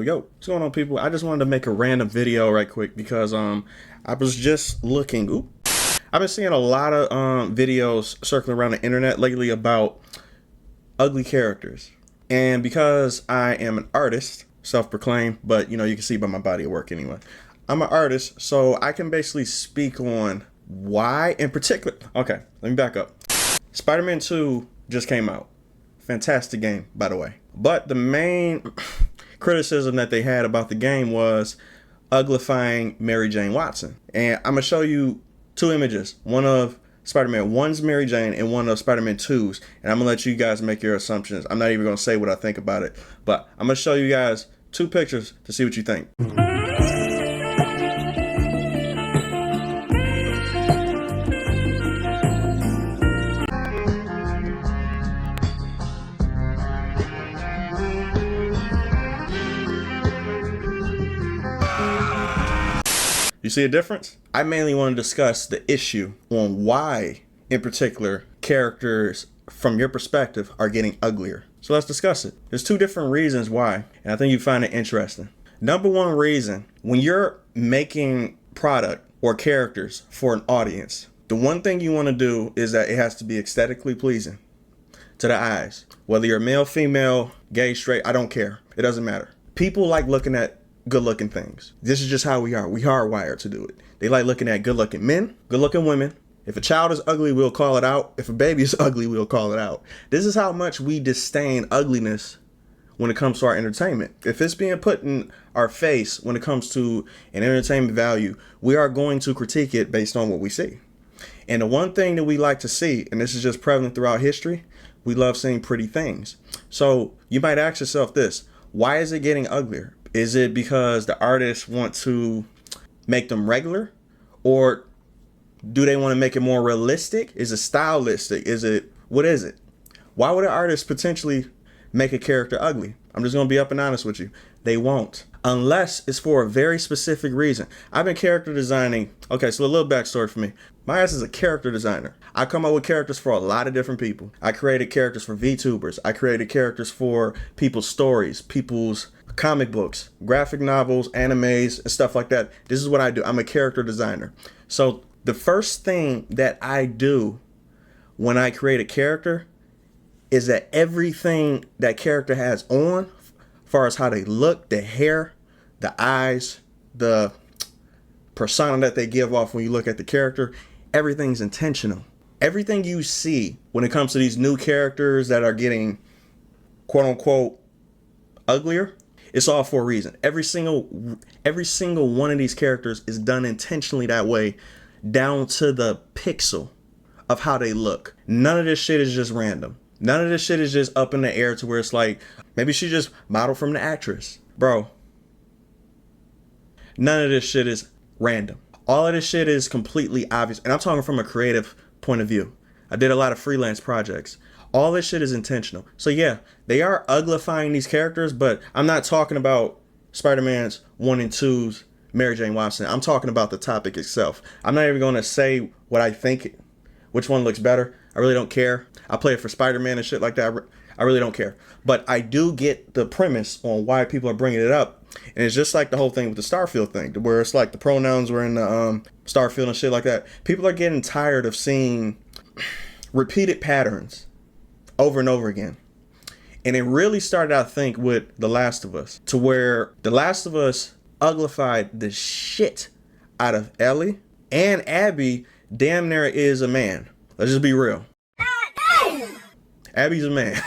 go. What's going on, people? I just wanted to make a random video right quick because I was just looking. I've been seeing a lot of videos circling around the internet lately about ugly characters. And because I am an artist, self-proclaimed, but you know, you can see by my body of work anyway. I'm an artist, so I can basically speak on why in particular. Okay, let me back up. Spider-Man 2 just came out. Fantastic game, by the way. But the main criticism that they had about the game was uglifying Mary Jane Watson. And I'm going to show you two images. One of Spider-Man 1's Mary Jane and one of Spider-Man 2's. And I'm going to let you guys make your assumptions. I'm not even going to say what I think about it. But I'm going to show you guys two pictures to see what you think. You see a difference? I mainly want to discuss the issue on why, in particular, characters from your perspective are getting uglier. So let's discuss it. There's two different reasons why, and I think you find it interesting. Number one reason, when you're making product or characters for an audience, the one thing you want to do is that it has to be aesthetically pleasing to the eyes. Whether you're male, female, gay, straight, I don't care. It doesn't matter. People like looking at good looking things. This is just how we are. We hardwired to do it. They like looking at good looking men, good looking women. If a child is ugly, we'll call it out. If a baby is ugly, we'll call it out. This is how much we disdain ugliness when it comes to our entertainment. If it's being put in our face when it comes to an entertainment value, we are going to critique it based on what we see. And the one thing that we like to see, and this is just prevalent throughout history, we love seeing pretty things. So you might ask yourself this: why is it getting uglier? Is it because the artists want to make them regular, or do they want to make it more realistic? Is it stylistic? What is it? Why would an artist potentially make a character ugly? I'm just going to be up and honest with you. They won't, unless it's for a very specific reason. I've been character designing. Okay, so a little backstory for me. My ass is a character designer. I come up with characters for a lot of different people. I created characters for VTubers. I created characters for people's stories, people's comic books, graphic novels, animes, and stuff like that. This is what I do. I'm a character designer. So the first thing that I do when I create a character is that everything that character has on, as far as how they look, the hair, the eyes, the persona that they give off when you look at the character, everything's intentional. Everything you see when it comes to these new characters that are getting quote unquote uglier, it's all for a reason. Every single one of these characters is done intentionally that way, down to the pixel of how they look. None of this shit is just random. None of this shit is just up in the air to where it's like, maybe she just modeled from the actress. Bro, none of this shit is random. All of this shit is completely obvious. And I'm talking from a creative point of view. I did a lot of freelance projects. All this shit is intentional. So yeah, they are uglifying these characters, but I'm not talking about Spider-Man's 1 and 2's Mary Jane Watson. I'm talking about the topic itself. I'm not even going to say what I think, which one looks better. I really don't care. I play it for Spider-Man and shit like that. I really don't care. But I do get the premise on why people are bringing it up. And it's just like the whole thing with the Starfield thing, where it's like the pronouns were in the Starfield and shit like that. People are getting tired of seeing repeated patterns over and over again. And it really started, I think, with The Last of Us, to where The Last of Us uglified the shit out of Ellie, and Abby damn near is a man. Let's just be real. Abby's a man.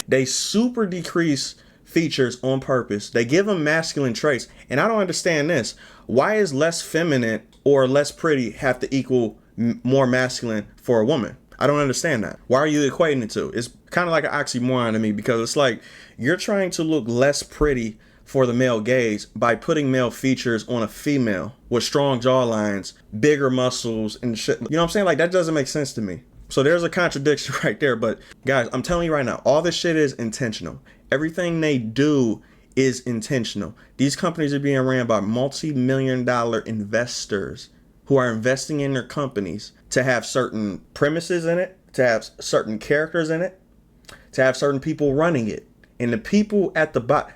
They super decrease features on purpose. They give them masculine traits. And I don't understand this. Why is less feminine or less pretty have to equal more masculine for a woman? I don't understand that. Why are you equating the two? It's kind of like an oxymoron to me, because it's like you're trying to look less pretty for the male gaze by putting male features on a female with strong jawlines, bigger muscles and shit. You know what I'm saying? Like, that doesn't make sense to me. So there's a contradiction right there. But guys, I'm telling you right now, all this shit is intentional. Everything they do is intentional. These companies are being ran by multi-million-dollar investors who are investing in their companies to have certain premises in it, to have certain characters in it, to have certain people running it. And the people at the bottom,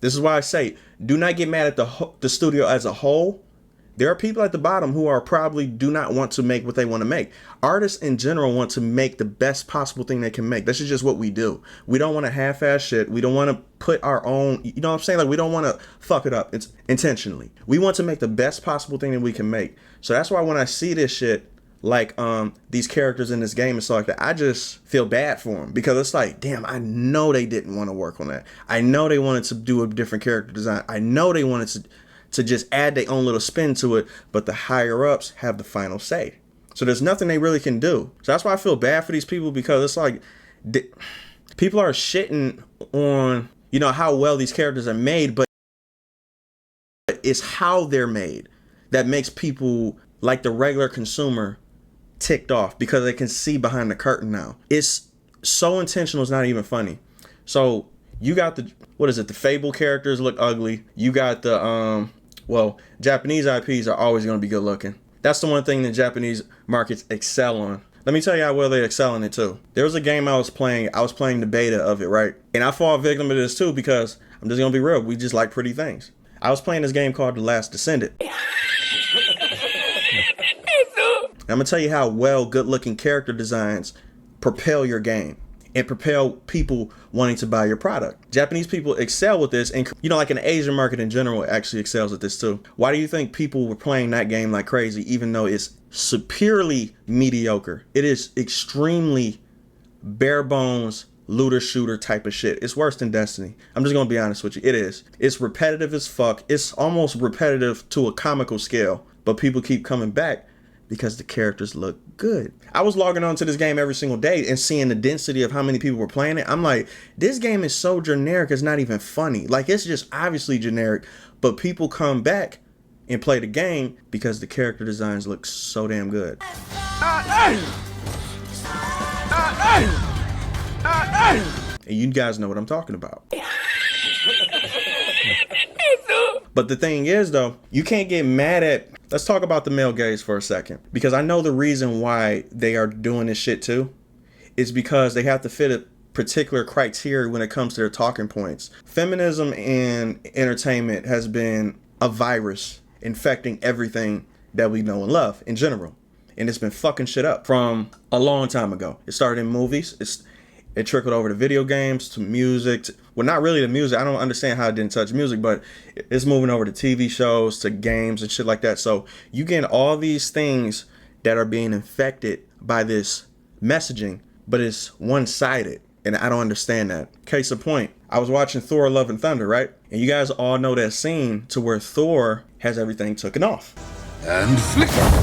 This is why I say, do not get mad at the studio as a whole. There are people at the bottom who are probably do not want to make what they want to make. Artists in general want to make the best possible thing they can make. This is just what we do. We don't want to half-ass shit. We don't want to put our own, you know what I'm saying? Like, we don't want to fuck it up. It's intentionally. We want to make the best possible thing that we can make. So that's why when I see this shit, like these characters in this game and stuff like that, I just feel bad for them, because it's like, damn, I know they didn't want to work on that. I know they wanted to do a different character design. I know they wanted to just add their own little spin to it, but the higher ups have the final say. So there's nothing they really can do. So that's why I feel bad for these people, because it's like people are shitting on, you know, how well these characters are made, but it's how they're made that makes people like the regular consumer ticked off, because they can see behind the curtain now. It's so intentional, it's not even funny. So you got the, what is it, the Fable characters look ugly. You got the well, Japanese IPs are always going to be good looking. That's the one thing the Japanese markets excel on. Let me tell you how well they excel in it too. There was a game I was playing the beta of it, right? And I fall victim to this too, because I'm just going to be real, we just like pretty things. I was playing this game called The Last Descendant. I'm going to tell you how well good looking character designs propel your game and propel people wanting to buy your product. Japanese people excel with this, and you know, like an Asian market in general actually excels at this too. Why do you think people were playing that game like crazy, even though it's superiorly mediocre? It is extremely bare bones looter shooter type of shit. It's worse than Destiny. I'm just gonna be honest with you. It is. It's repetitive as fuck. It's almost repetitive to a comical scale, but people keep coming back because the characters look good. I was logging on to this game every single day and seeing the density of how many people were playing it. I'm like, this game is so generic, it's not even funny. Like, it's just obviously generic, but people come back and play the game because the character designs look so damn good. And you guys know what I'm talking about. But the thing is, though, you can't get mad at, let's talk about the male gaze for a second, because I know the reason why they are doing this shit too is because they have to fit a particular criteria when it comes to their talking points. Feminism in entertainment has been a virus infecting everything that we know and love in general. And it's been fucking shit up from a long time ago. It started in movies. It trickled over to video games, to music. Well, not really to music. I don't understand how it didn't touch music, but it's moving over to TV shows, to games and shit like that. So you get all these things that are being infected by this messaging, but it's one-sided. And I don't understand that. Case in point, I was watching Thor: Love and Thunder, right? And you guys all know that scene to where Thor has everything taken off. And flicker.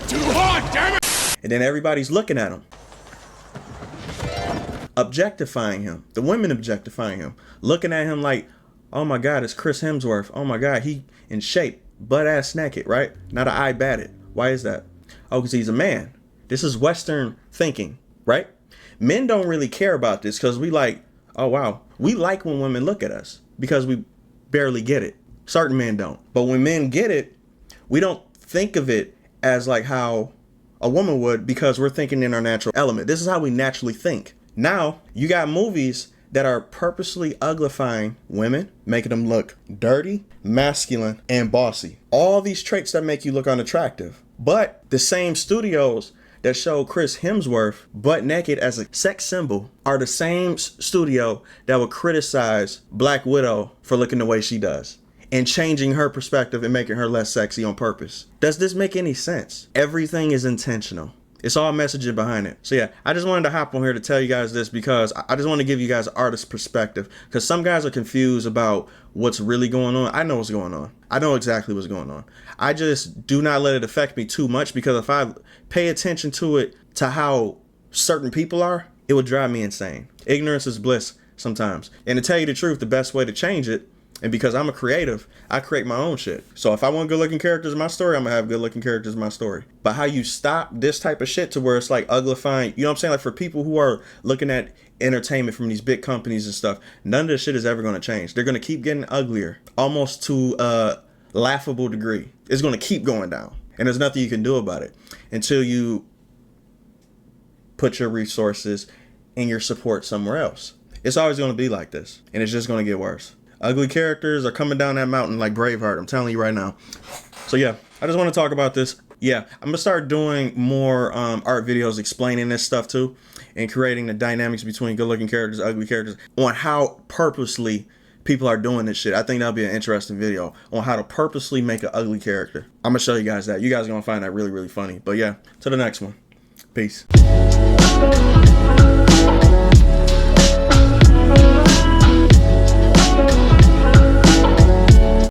Too hard, damn it! And then everybody's looking at him, objectifying him. The women objectifying him, looking at him like, oh my God, it's Chris Hemsworth. Oh my God, he in shape, butt ass naked, right? Not an eye batted. Why is that? Oh, because he's a man. This is Western thinking, right? Men don't really care about this because we like, oh wow, we like when women look at us because we barely get it. Certain men don't. But when men get it, we don't think of it as like how a woman would, because we're thinking in our natural element. This is how we naturally think. Now, you got movies that are purposely uglifying women, making them look dirty, masculine, and bossy. All these traits that make you look unattractive. But the same studios that show Chris Hemsworth butt naked as a sex symbol are the same studio that would criticize Black Widow for looking the way she does and changing her perspective and making her less sexy on purpose. Does this make any sense? Everything is intentional. It's all messaging behind it. So yeah, I just wanted to hop on here to tell you guys this, because I just want to give you guys an artist perspective, because some guys are confused about what's really going on. I know what's going on. I know exactly what's going on. I just do not let it affect me too much, because if I pay attention to it, to how certain people are, it would drive me insane. Ignorance is bliss sometimes. And to tell you the truth, the best way to change it, and because I'm a creative, I create my own shit. So if I want good looking characters in my story, I'm gonna have good looking characters in my story. But how you stop this type of shit to where it's like uglifying, you know what I'm saying? Like, for people who are looking at entertainment from these big companies and stuff, none of this shit is ever gonna change. They're gonna keep getting uglier, almost to a laughable degree. It's gonna keep going down. And there's nothing you can do about it until you put your resources and your support somewhere else. It's always going to be like this, and it's just going to get worse. Ugly characters are coming down that mountain like Braveheart, I'm telling you right now. So yeah, I just want to talk about this. Yeah, I'm going to start doing more art videos explaining this stuff too, and creating the dynamics between good-looking characters, ugly characters, on how purposely people are doing this shit. I think that'll be an interesting video on how to purposely make an ugly character. I'm going to show you guys that. You guys are going to find that really, really funny. But yeah, to the next one. Peace.